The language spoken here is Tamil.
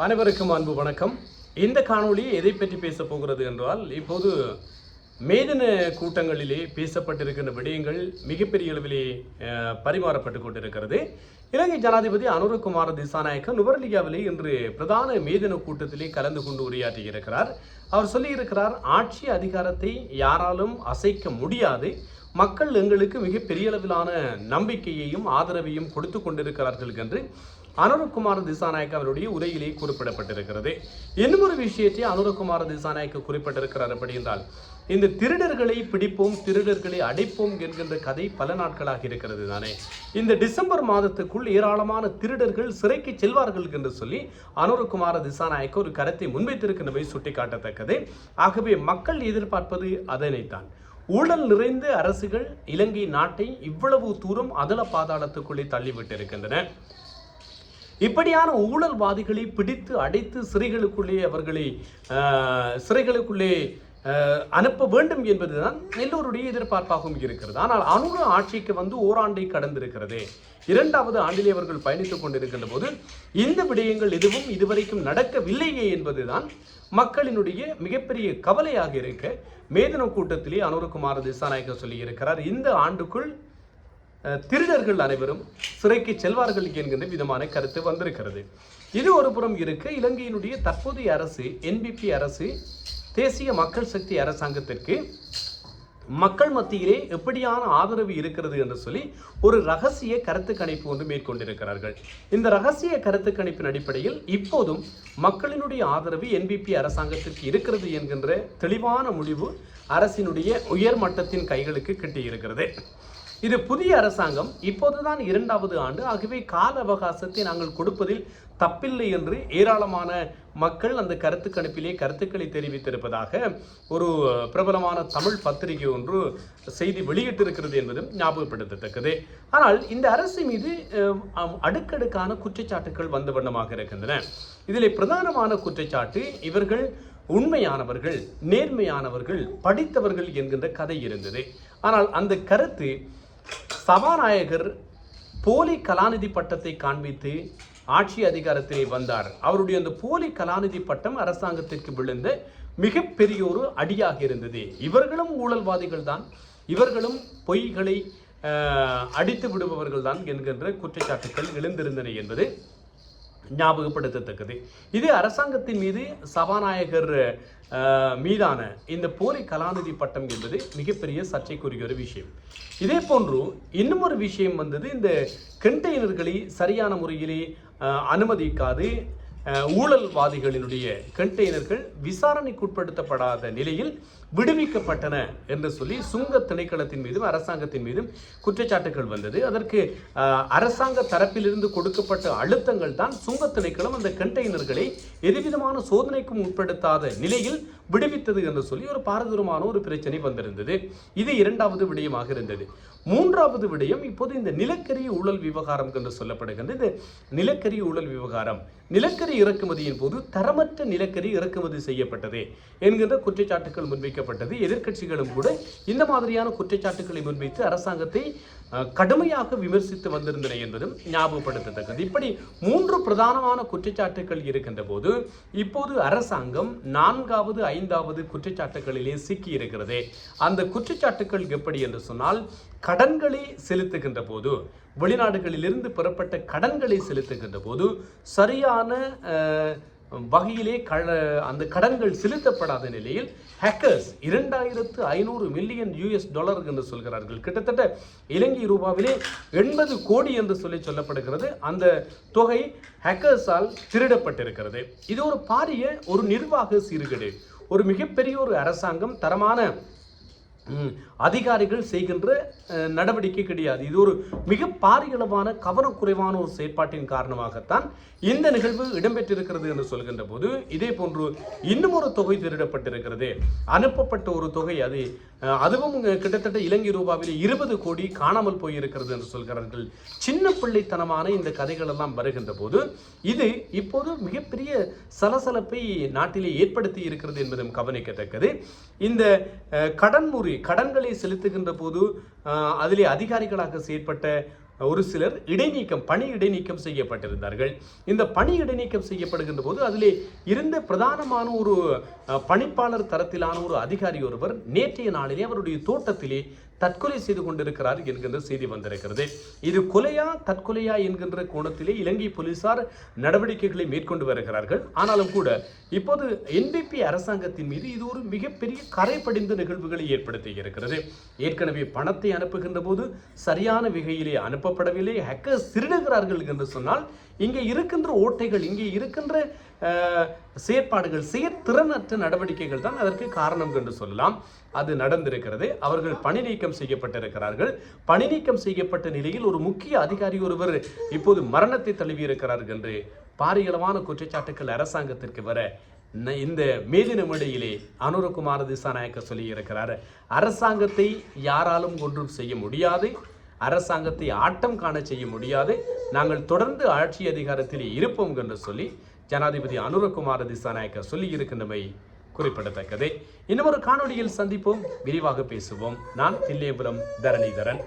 அனைவருக்கும் அன்பு வணக்கம். இந்த காணொளி எதை பற்றி பேச போகிறது என்றால், இப்போது மேதின கூட்டங்களிலே பேசப்பட்டிருக்கின்ற விடயங்கள் மிகப்பெரிய அளவிலே பரிமாறப்பட்டு கொண்டிருக்கிறது. இலங்கை ஜனாதிபதி அனுரகுமார திசாநாயக்க நுவரெலியாவிலே இன்று பிரதான மேதின கூட்டத்திலே கலந்து கொண்டு உரையாற்றியிருக்கிறார். அவர் சொல்லியிருக்கிறார், ஆட்சி அதிகாரத்தை யாராலும் அசைக்க முடியாது, மக்கள் எங்களுக்கு மிகப்பெரிய அளவிலான நம்பிக்கையையும் ஆதரவையும் கொடுத்து கொண்டிருக்கிறார்கள் என்று அனுரகுமார திசாநாயக்க அவருடைய உரையிலே குறிப்பிடப்பட்டிருக்கிறது. இன்னும் ஒரு விஷயத்தை அனுரகுமார திசாநாயக்க குறிப்பிட்டிருக்கிறார். அப்படி என்றால், இந்த திருடர்களை பிடிப்போம், திருடர்களை அடைப்போம் என்கின்ற கதை பல நாட்களாக இருக்கிறது தானே. இந்த டிசம்பர் மாதத்துக்குள் ஏராளமான திருடர்கள் சிறைக்கு செல்வார்கள் என்று சொல்லி அனுரகுமார திசாநாயக்க ஒரு கருத்தை முன்வைத்திருக்கின்றவை சுட்டிக்காட்டத்தக்கது. ஆகவே மக்கள் எதிர்பார்ப்பது அதனைத்தான். ஊழல் நிறைந்த அரசுகள் இலங்கை நாட்டை இவ்வளவு தூரம் அதல பாதாளத்துக்குள்ளே தள்ளிவிட்டிருக்கின்றன. இப்படியான ஊழல்வாதிகளை பிடித்து அடைத்து சிறைகளுக்குள்ளே அனுப்ப வேண்டும் என்பதுதான் எல்லோருடைய எதிர்பார்ப்பாகவும் இருக்கிறது. ஆனால் அனுர ஆட்சிக்கு ஓராண்டை கடந்திருக்கிறது. 2வது ஆண்டிலே அவர்கள் பயணித்துக் கொண்டிருக்கின்ற போது இந்த விடயங்கள் எதுவும் இதுவரைக்கும் நடக்கவில்லையே என்பதுதான் மக்களினுடைய மிகப்பெரிய கவலையாக இருக்க மேதின கூட்டத்திலே அனுரகுமார திசாநாயக்க சொல்லியிருக்கிறார். இந்த ஆண்டுக்குள் திருடர்கள் அனைவரும் சிறைக்கு செல்வார்கள் என்கின்ற விதமான கருத்து வந்திருக்கிறது. இது ஒரு புறம் இருக்க, இலங்கையினுடைய தற்போதைய அரசு என்பிபி அரசு தேசிய மக்கள் சக்தி அரசாங்கத்திற்கு மக்கள் மத்தியிலே எப்படியான ஆதரவு இருக்கிறது என்று சொல்லி ஒரு ரகசிய கருத்து கணிப்பு ஒன்று மேற்கொண்டிருக்கிறார்கள். இந்த ரகசிய கருத்து கணிப்பின் அடிப்படையில் இப்போதும் மக்களினுடைய ஆதரவு என்பிபி அரசாங்கத்திற்கு இருக்கிறது என்கின்ற தெளிவான முடிவு அரசினுடைய உயர் மட்டத்தின் கைகளுக்கு கிட்டியிருக்கிறது. இது புதிய அரசாங்கம், இப்போதுதான் 2வது ஆண்டு. ஆகவே கால அவகாசத்தை நாங்கள் கொடுப்பதில் தப்பில்லை என்று ஏராளமான மக்கள் அந்த கருத்து கணிப்பிலே கருத்துக்களை தெரிவித்திருப்பதாக ஒரு பிரபலமான தமிழ் பத்திரிகை ஒன்று செய்தி வெளியிட்டிருக்கிறது என்பதும் ஞாபகப்படுத்தத்தக்கது. ஆனால் இந்த அரசு மீது அடுக்கடுக்கான குற்றச்சாட்டுகள் வந்த வண்ணமாக இருக்கின்றன. இதில் பிரதானமான குற்றச்சாட்டு, இவர்கள் உண்மையானவர்கள், நேர்மையானவர்கள், படித்தவர்கள் என்கின்ற கதை இருந்தது. ஆனால் அந்த கருத்து சபாநாயகர் போலி கலாநிதி பட்டத்தை காண்பித்து ஆட்சி அதிகாரத்திலே வந்தார். அவருடைய அந்த போலி கலாநிதி பட்டம் அரசாங்கத்திற்கு விழுந்த மிகப்பெரிய ஒரு அடியாக இருந்தது. இவர்களும் ஊழல்வாதிகள் தான், இவர்களும் பொய்களை அடித்து விடுபவர்கள் தான் என்கின்ற குற்றச்சாட்டுகள் எழுந்திருந்தன என்பது ஞாபகப்படுத்தத்தக்கது. இது அரசாங்கத்தின் மீது சபாநாயகர் மீதான இந்த போலி கலாநிதி பட்டம் என்பது மிகப்பெரிய சர்ச்சைக்குரிய ஒரு விஷயம். இதே போன்று இன்னும் ஒரு விஷயம் இந்த கண்டெய்னர்களை சரியான முறையிலே அனுமதிக்காது ஊழல்வாதிகளினுடைய கண்டெய்னர்கள் விசாரணைக்குட்படுத்தப்படாத நிலையில் விடுவிக்கப்பட்டன என்று சொல்லி சுங்க திணைக்களத்தின் மீதும் அரசாங்கத்தின் மீதும் குற்றச்சாட்டுகள் வந்தது. அதற்கு அரசாங்க தரப்பிலிருந்து கொடுக்கப்பட்ட அழுத்தங்கள் தான் சுங்க திணைக்களம் அந்த கண்டெய்னர்களை எதுவிதமான சோதனைக்கும் உட்படுத்தாத நிலையில் விடுவித்தது என்று சொல்லி ஒரு பாரதூரமான ஒரு பிரச்சனை வந்திருந்தது. இது 2வது விடயமாக இருந்தது. 3வது விடயம் இப்போது இந்த நிலக்கரி ஊழல் விவகாரம் என்று சொல்லப்படுகின்ற இந்த நிலக்கரி ஊழல் விவகாரம். நிலக்கரி இறக்குமதியின் போது தரமற்ற நிலக்கரி இறக்குமதி செய்யப்பட்டது என்கின்ற குற்றச்சாட்டுகள் முன்வைக்கப்பட்டது. எதிர்க்கட்சிகளும் கூட இந்த மாதிரியான குற்றச்சாட்டுகளை முன்வைத்து அரசாங்கத்தை கடுமையாக விமர்சித்து வந்திருந்தன என்பதும் ஞாபகப்படுத்தத்தக்கது. இப்படி 3 பிரதானமான குற்றச்சாட்டுகள் இருக்கின்ற போது இப்போது அரசாங்கம் 4வது 5வது குற்றச்சாட்டுகளிலே சிக்கி இருக்கிறது. அந்த குற்றச்சாட்டுகள் எப்படி என்று சொன்னால், கடன்களை செலுத்துகின்ற போது, வெளிநாடுகளிலிருந்து பெறப்பட்ட கடன்களை செலுத்துகின்ற போது சரியான வகையிலே அந்த கடன்கள் செலுத்தப்படாத நிலையில் ஹேக்கர்ஸ் 2500 மில்லியன் US$ என்று சொல்கிறார்கள். கிட்டத்தட்ட இலங்கை ரூபாவிலே 80 கோடி என்று சொல்லப்படுகிறது. அந்த தொகை ஹேக்கர்ஸால் திருடப்பட்டிருக்கிறது. இது ஒரு பாரிய ஒரு நிர்வாக சீர்கேடு. ஒரு மிகப்பெரிய ஒரு அரசாங்கம், தரமான அதிகாரிகள் செய்கின்ற நடவடிக்கை கிடையாது. இது ஒரு மிக பாரியளவான கவனக்குறைவான ஒரு செயற்பாட்டின் காரணமாகத்தான் இந்த நிகழ்வு இடம்பெற்றிருக்கிறது என்று சொல்கின்ற போது, இதே போன்று இன்னும் ஒரு தொகை திருடப்பட்டிருக்கிறது. அனுப்பப்பட்ட ஒரு தொகை, அதுவும் கிட்டத்தட்ட இலங்கை ரூபாவிலே 20 கோடி காணாமல் போயிருக்கிறது என்று சொல்கிறார்கள். சின்ன பிள்ளைத்தனமான இந்த கதைகள் எல்லாம் வருகின்ற போது இது இப்போது மிகப்பெரிய சலசலப்பை நாட்டிலே ஏற்படுத்தி இருக்கிறது என்பதும் கவனிக்கத்தக்கது. இந்த கடன்களை செலுத்துகின்ற போது அதிலே அதிகாரிகளாக செயற்பட்ட ஒரு சிலர் பணி இடைநீக்கம் செய்யப்பட்டிருந்தார்கள். இந்த பணி இடைநீக்கம் செய்யப்படுகின்ற போது அதிலே இருந்த பிரதானமான ஒரு பணிப்பாளர் தரத்திலான ஒரு அதிகாரி ஒருவர் நேற்றைய நாளிலே அவருடைய தோட்டத்திலே தற்கொலை செய்து கொண்டிருக்கிறார் என்கின்ற செய்தி வந்திருக்கிறது. இது கொலையா தற்கொலையா என்கின்ற கோணத்திலே இலங்கை போலீசார் நடவடிக்கைகளை மேற்கொண்டு வருகிறார்கள். ஆனாலும் கூட இப்போது NPP அரசாங்கத்தின் மீது இது ஒரு மிகப்பெரிய கரை படிந்த நிகழ்வுகளை ஏற்படுத்தி இருக்கிறது. ஏற்கனவே பணத்தை அனுப்புகின்ற போது சரியான வகையிலே அனுப்பப்படவில்லை, ஹேக்கர்ஸ் திருடுகிறார்கள் என்று சொன்னால் இங்கே இருக்கின்ற ஓட்டைகள், இங்கே இருக்கின்ற செயற்பாடுகள், செயற்திறனற்ற நடவடிக்கைகள் தான் அதற்கு காரணம் என்று சொல்லலாம். அது நடந்திருக்கிறது. அவர்கள் பணி நீக்கம் செய்யப்பட்டிருக்கிறார்கள். பணி நீக்கம் செய்யப்பட்ட நிலையில் ஒரு முக்கிய அதிகாரி ஒருவர் இப்போது மரணத்தை தழுவியிருக்கிறார் என்று பாரியளவான குற்றச்சாட்டுக்கள் அரசாங்கத்திற்கு வர இந்த மேதின மேடையிலே அனுரகுமார திசாநாயக்க சொல்லியிருக்கிறார். அரசாங்கத்தை யாராலும் ஒன்றும் செய்ய முடியாது, அரசாங்கத்தை ஆட்டம் காண செய்ய முடியாது, நாங்கள் தொடர்ந்து ஆட்சி அதிகாரத்தில் இருப்போம் என்று சொல்லி ஜனாதிபதி அனுரகுமார திசாநாயக்க சொல்லி இருக்கின்றமை குறிப்பிடத்தக்கது. இன்னும் ஒரு காணொலியில் சந்திப்போம், விரிவாக பேசுவோம். நான் தில்லையபுரம் தரணிதரன்.